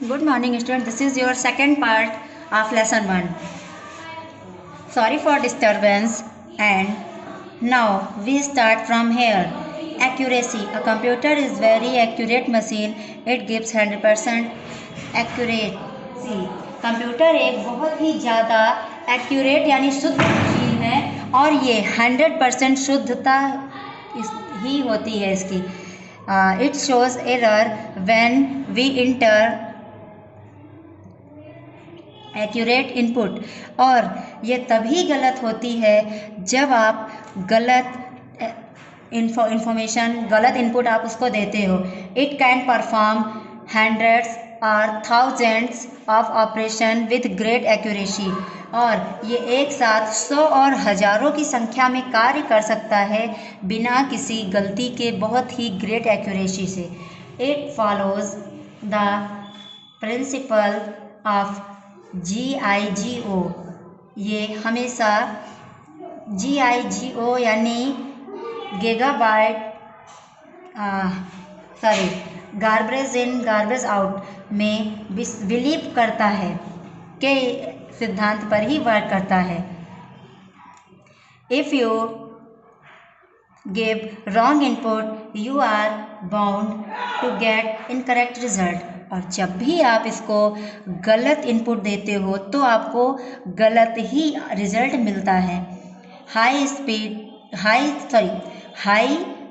Good morning, student. This is your second part of lesson 1. Sorry for disturbance. And now we start from here. Accuracy. A computer is very accurate machine. It gives 100% accuracy. Computer एक बहुत ही ज़्यादा accurate यानी शुद्ध machine है और ये 100% शुद्धता ही होती है इसकी. It shows error when we enter accurate input. और ये तभी गलत होती है जब आप गलत इंफॉर्मेशन गलत इनपुट आप उसको देते हो. इट कैन परफॉर्म हंड्रेड्स और thousands of operation with great accuracy. और ये एक साथ 100 और हज़ारों की संख्या में कार्य कर सकता है बिना किसी गलती के बहुत ही ग्रेट एक्यूरेसी से. It follows the principle of GIGO. ये हमेशा GIGO यानी गार्बेज इन गार्बेज आउट में बिलीव करता है के सिद्धांत पर ही वर्क करता है. If you give wrong input you are bound to get incorrect result. और जब भी आप इसको गलत इनपुट देते हो तो आपको गलत ही रिजल्ट मिलता है. High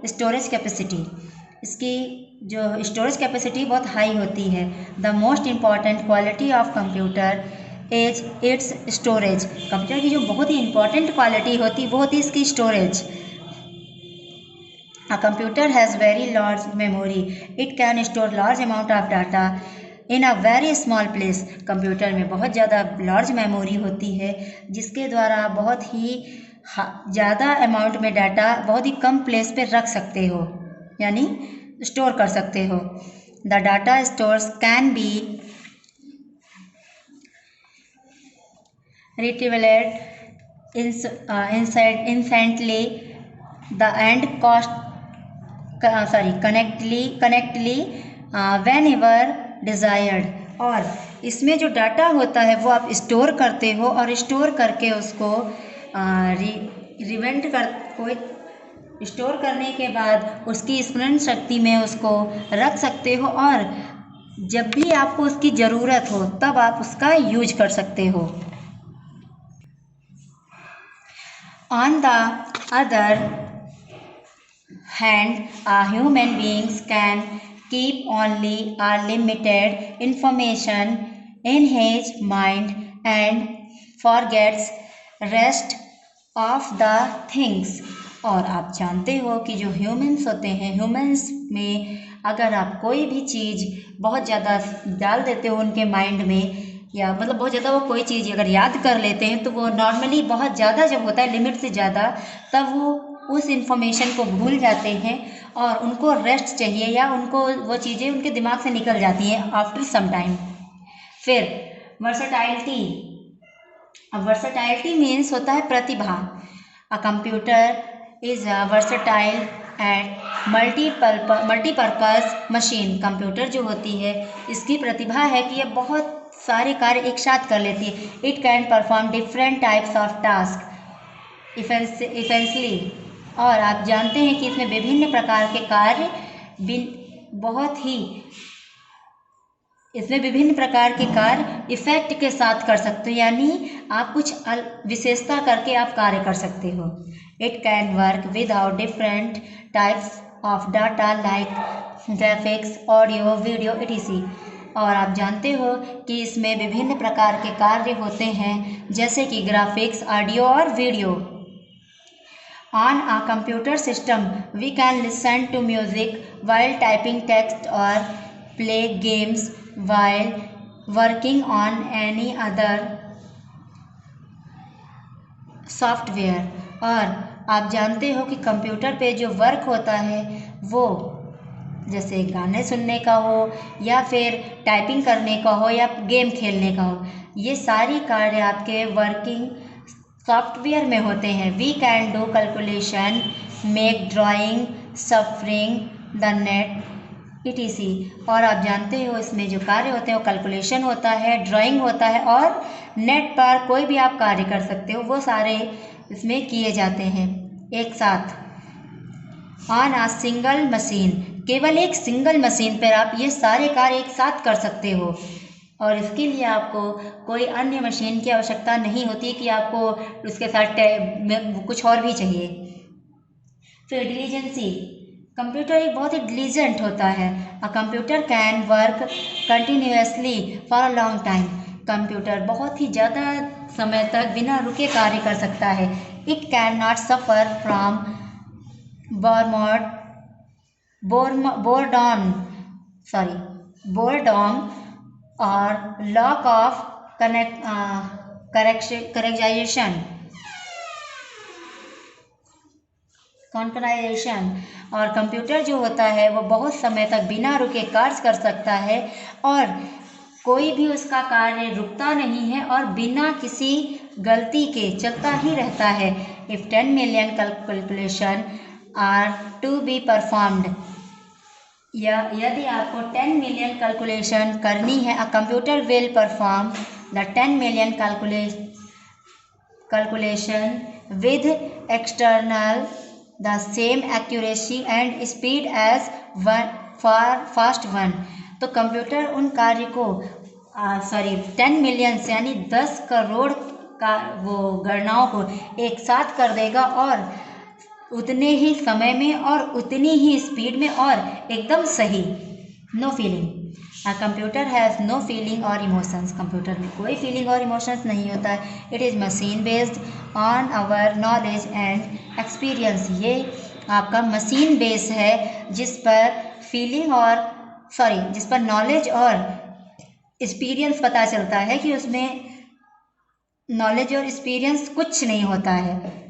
storage capacity. इसकी जो स्टोरेज कैपेसिटी बहुत हाई होती है. The most important quality of computer is it's storage. Computer की जो बहुत ही इम्पॉर्टेंट क्वालिटी होती वो होती इसकी storage. A computer has very large memory. It can store large amount of data in a very small place. Computer में बहुत ज़्यादा लार्ज मेमोरी होती है जिसके द्वारा बहुत ही ज़्यादा अमाउंट में डाटा बहुत ही कम प्लेस पे रख सकते हो यानी स्टोर कर सकते हो. The data stores can be retrieved instantly the and connectly whenever desired. और इसमें जो डाटा होता है वो आप स्टोर करते हो और स्टोर करके उसको स्टोर करने के बाद उसकी स्मरण शक्ति में उसको रख सकते हो और जब भी आपको उसकी ज़रूरत हो तब आप उसका यूज कर सकते हो. On the other hand, human beings can keep only a limited information in his mind and forgets rest of the things. और आप जानते हो कि जो ह्यूमंस होते हैं ह्यूमंस में अगर आप कोई भी चीज़ बहुत ज़्यादा डाल देते हो उनके माइंड में या मतलब बहुत ज़्यादा वो कोई चीज़ अगर याद कर लेते हैं तो वो नॉर्मली बहुत ज़्यादा जब होता है लिमिट से ज़्यादा तब वो उस इंफॉर्मेशन को भूल जाते हैं और उनको रेस्ट चाहिए या उनको वो चीज़ें उनके दिमाग से निकल जाती हैं आफ्टर सम टाइम. फिर वर्सेटाइलिटी. अब वर्सेटाइलिटी मीन्स होता है प्रतिभा. A computer is a versatile and multipurpose machine. Computer जो होती है इसकी प्रतिभा है कि ये बहुत सारे कार्य एक साथ कर लेती है. It can perform different types of task efficiently. और आप जानते हैं कि इसमें विभिन्न प्रकार के कार्य इसमें विभिन्न प्रकार के कार्य इफेक्ट के साथ कर सकते हो यानी आप कुछ विशेषता करके आप कार्य कर सकते हो. It can work without different types of data like graphics audio video etc. और आप जानते हो कि इसमें विभिन्न प्रकार के कार्य होते हैं जैसे कि ग्राफिक्स ऑडियो और video. On a computer system we can listen to music while typing text और play games while working on any other software. और आप जानते हो कि कंप्यूटर पे जो वर्क होता है वो जैसे गाने सुनने का हो या फिर टाइपिंग करने का हो या गेम खेलने का हो, ये सारी कार्य आपके वर्किंग सॉफ्टवेयर में होते हैं. We can do calculation, make drawing, surfing the net etc। और आप जानते हो इसमें जो कार्य होते हैं वो कैलकुलेशन होता है, ड्राइंग होता है और नेट पर कोई भी आप कार्य कर सकते हो, वो सारे इसमें किए जाते हैं एक साथ। ऑन अ सिंगल मशीन, केवल एक सिंगल मशीन पर आप ये सारे कार्य एक साथ कर सकते हो और इसके लिए आपको कोई अन्य मशीन की आवश्यकता नहीं होती कि आपको उसके साथ कुछ और भी चाहिए। फिर डिलीजेंसी, कंप्यूटर एक बहुत ही डिलीजेंट होता है। A computer can work continuously for a long time, computer बहुत ही ज़्यादा समय तक बिना रुके कार्य कर सकता है। It can not suffer from boredom और लॉक ऑफ कॉन्कराइजेशन। और कंप्यूटर जो होता है वो बहुत समय तक बिना रुके कार्य कर सकता है और कोई भी उसका कार्य रुकता नहीं है और बिना किसी गलती के चलता ही रहता है। If 10 million calculation are to be performed, या यदि आपको 10 मिलियन कैलकुलेशन करनी है, a computer will perform the 10 million calculation with external the same accuracy and speed as fast one। तो कंप्यूटर उन कार्य को 10 मिलियन यानी 10 करोड़ का वो गणनाओं को एक साथ कर देगा और उतने ही समय में और उतनी ही स्पीड में और एकदम सही। No feeling, computer has no feeling और इमोशंस, कंप्यूटर में कोई फीलिंग और इमोशंस नहीं होता है। It is machine based on our knowledge and experience, ये आपका मशीन बेस है जिस पर फीलिंग और जिस पर नॉलेज और एक्सपीरियंस पता चलता है कि उसमें नॉलेज और एक्सपीरियंस कुछ नहीं होता है।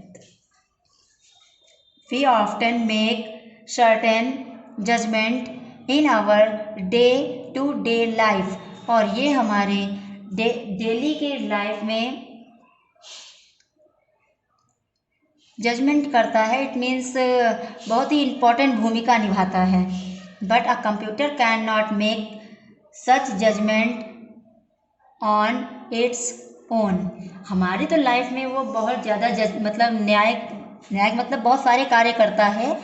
We often make certain judgment in our day-to-day life, और ये हमारे डेली के लाइफ में जजमेंट करता है। इट मीन्स बहुत ही इम्पोर्टेंट भूमिका निभाता है। But a computer can not make such judgement on its own, हमारी तो लाइफ में वो बहुत ज़्यादा मतलब न्याय मतलब बहुत सारे कार्य करता है,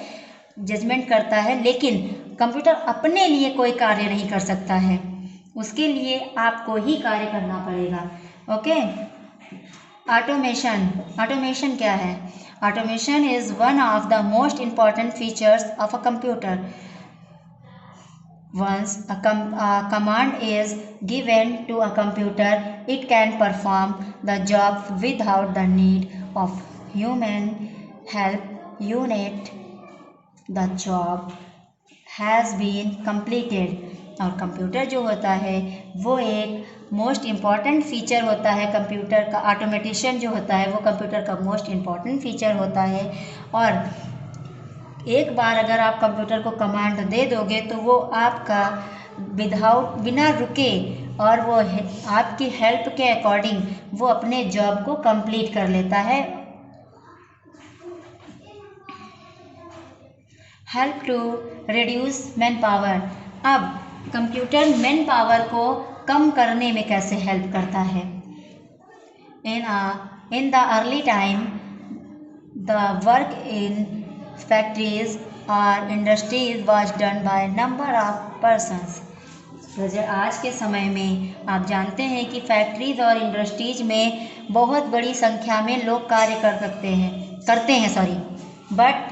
जजमेंट करता है, लेकिन कंप्यूटर अपने लिए कोई कार्य नहीं कर सकता है, उसके लिए आपको ही कार्य करना पड़ेगा। ओके। ऑटोमेशन क्या है? Automation is one of the most important features of a computer. Once a command is given to a computer, it can perform the job without the need of human help unit the job has been completed। और computer जो होता है वो एक most important feature होता है computer का। ऑटोमेटिशन जो होता है वो कंप्यूटर का मोस्ट इम्पॉर्टेंट फीचर होता है और एक बार अगर आप कंप्यूटर को कमांड दे दोगे तो वो आपका बिना रुके और वो आपकी हेल्प के अकॉर्डिंग वो अपने जॉब को कंप्लीट कर लेता है। Help to reduce man power, अब कंप्यूटर मैन पावर को कम करने में कैसे हेल्प करता है? In the early time the work in factories और industries was done by number of persons. आज के समय में आप जानते हैं कि फैक्ट्रीज और इंडस्ट्रीज में बहुत बड़ी संख्या में लोग कार्य करते हैं but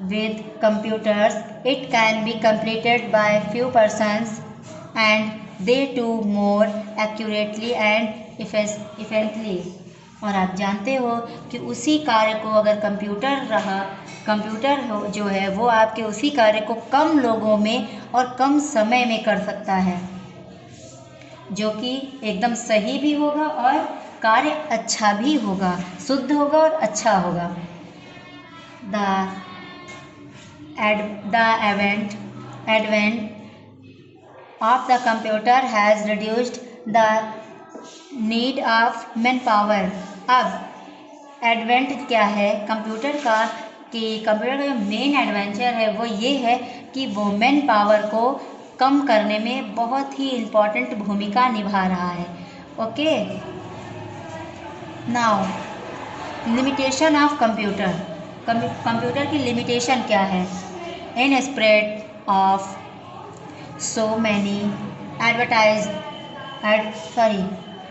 with computers it can be completed by few persons and they do more accurately and efficiently। और आप जानते हो कि उसी कार्य को अगर कंप्यूटर जो है वो आपके उसी कार्य को कम लोगों में और कम समय में कर सकता है, जो कि एकदम सही भी होगा और कार्य अच्छा भी होगा, शुद्ध होगा और अच्छा होगा। The advent of the computer has reduced the need of manpower। अब एडवेंट क्या है कंप्यूटर का कि कंप्यूटर का जो मेन एडवेंचर है वो ये है कि वो मैन पावर को कम करने में बहुत ही इम्पोर्टेंट भूमिका निभा रहा है। Okay, now limitation of computer. Computer की लिमिटेशन क्या है? In spread of so many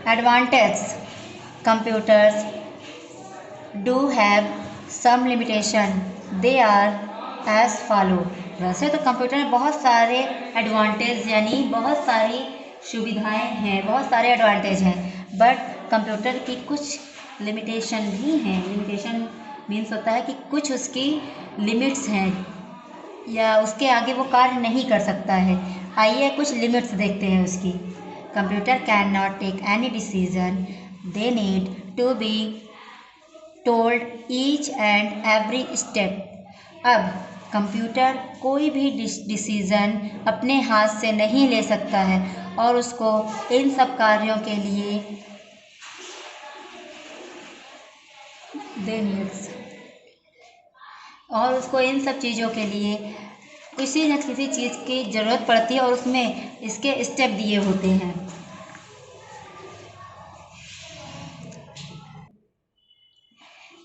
advantages, computers do have some limitation. They are as follow. वैसे तो कंप्यूटर में बहुत सारे एडवांटेज यानी बहुत सारी सुविधाएं हैं, बहुत सारे एडवांटेज हैं, बट कंप्यूटर की कुछ लिमिटेशन भी हैं। लिमिटेशन मीन्स होता है कि कुछ उसकी लिमिट्स हैं या उसके आगे वो कार्य नहीं कर सकता है। आइए कुछ लिमिट्स देखते हैं उसकी। Computer can not take any decision, they need to be told each and every step. अब कंप्यूटर कोई भी डिसीज़न अपने हाथ से नहीं ले सकता है और उसको इन सब कार्यों के लिए इन सब चीज़ों के लिए किसी न किसी चीज़ की ज़रूरत पड़ती है और उसमें इसके स्टेप दिए होते हैं।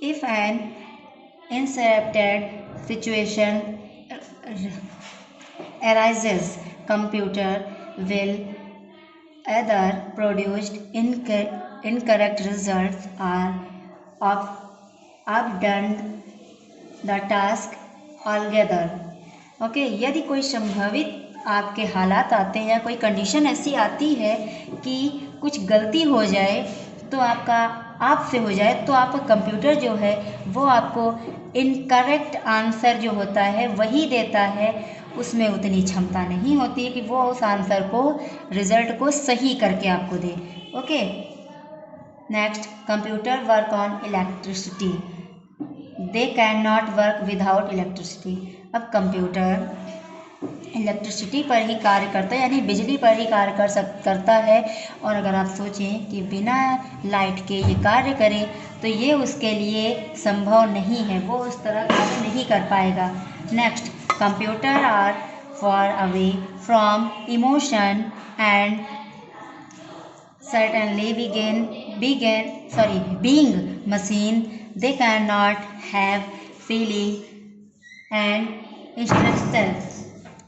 If an unexpected situation arises, computer will either produce incorrect results or abandon the task altogether. Okay, यदि कोई संभावित आपके हालात आते हैं या कोई कंडीशन ऐसी आती है कि कुछ गलती हो जाए तो आपसे हो जाए तो आपका कंप्यूटर जो है वो आपको इनकरेक्ट आंसर जो होता है वही देता है। उसमें उतनी क्षमता नहीं होती है कि वो उस आंसर को, रिजल्ट को सही करके आपको दे। Okay, next, computer work on electricity, they can not work without electricity. अब कंप्यूटर इलेक्ट्रिसिटी पर ही कार्य करता है, यानी बिजली पर ही कार्य करता है। और अगर आप सोचें कि बिना लाइट के ये कार्य करे तो ये उसके लिए संभव नहीं है, वो उस तरह कार्य नहीं कर पाएगा। Next, computer are far away from emotion and certainly being machine, they cannot have feeling and instructions।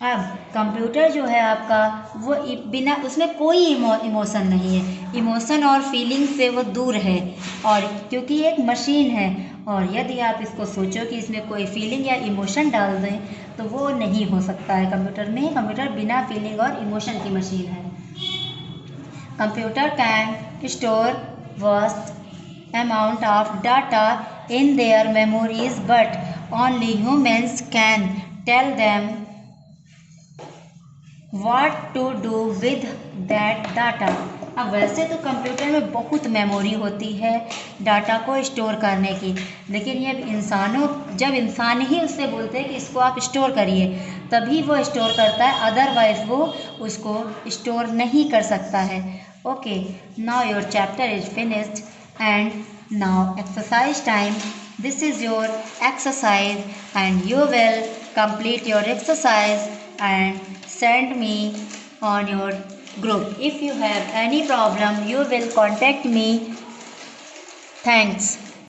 अब कंप्यूटर जो है आपका वो बिना, उसमें कोई इमोशन नहीं है, इमोशन और फीलिंग से वो दूर है, और क्योंकि एक मशीन है और यदि आप इसको सोचो कि इसमें कोई फीलिंग या इमोशन डाल दें तो वो नहीं हो सकता है कंप्यूटर में। कंप्यूटर बिना फीलिंग और इमोशन की मशीन है। Computer can store vast amount of data in their memories, but only humans can tell them what to do with that data। अब वैसे तो कंप्यूटर में बहुत मेमोरी होती है डाटा को स्टोर करने की, लेकिन ये जब इंसान ही उससे बोलते हैं कि इसको आप स्टोर करिए तभी वो स्टोर करता है, अदरवाइज वो उसको स्टोर नहीं कर सकता है। Okay, now your chapter is finished and now exercise time. This is your exercise and you will complete your exercise and send me on your group. If you have any problem, you will contact me. Thanks.